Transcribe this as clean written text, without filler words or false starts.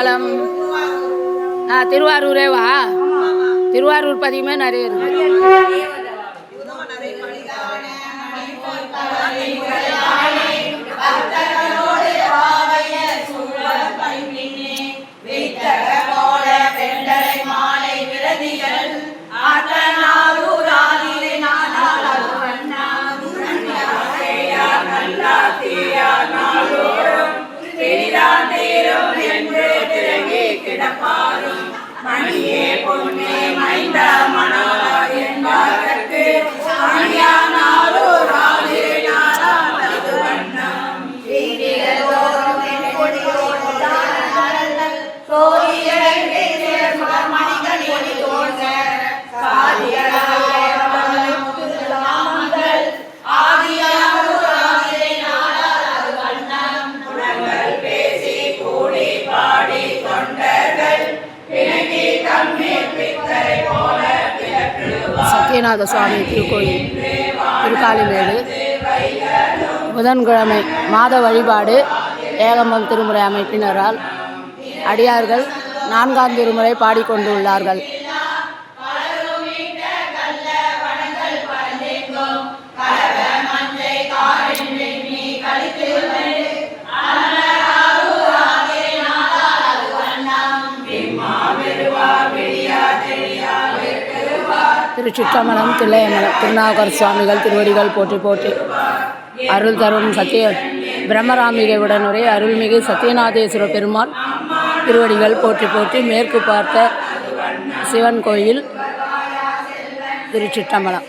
திருச்சிற்றம்பலம். திருவாரூரே வா. திருவாரூர் பதிகமே நிறைய இருக்கு. மணியே பொன்னே மைந்த மணவா என்பார்க்கு மணியானாரூர் ஆதிரை நாளானது வண்ணம் வீதிகளோறும் கொடியோடு தானங்கள் சோதியடை மணிகள் ஒளி தோன்ற சாதியளாய முத்துலாமங்கள் ஆதியானூர் ஆதிரை நாளானது வண்ணம் குணங்கள் பேசி கூடி பாடி தொண்டர்கள் சத்யநாத சுவாமி திருக்கோயில் திருக்காலிமேடு. புதன்கிழமை மாத வழிபாடு ஏகம்பம் திருமுறை அமைப்பினரால் அடியார்கள் 4ஆம் திருமுறை பாடிக்கொண்டுள்ளார்கள். திருச்சிற்றம்பலம், தில்லையம்பலம், திருநாவுக்கரசு சுவாமிகள் திருவடிகள் போற்றி போற்றி. அருள் தரும் சத்திய பிரம்மராம்பிகை உடனுரை அருள்மிகு சத்யநாதேஸ்வர பெருமாள் திருவடிகள் போற்றி போற்றி. மேற்கு பார்த்த சிவன் கோயில் திருச்சிற்றம்பலம்.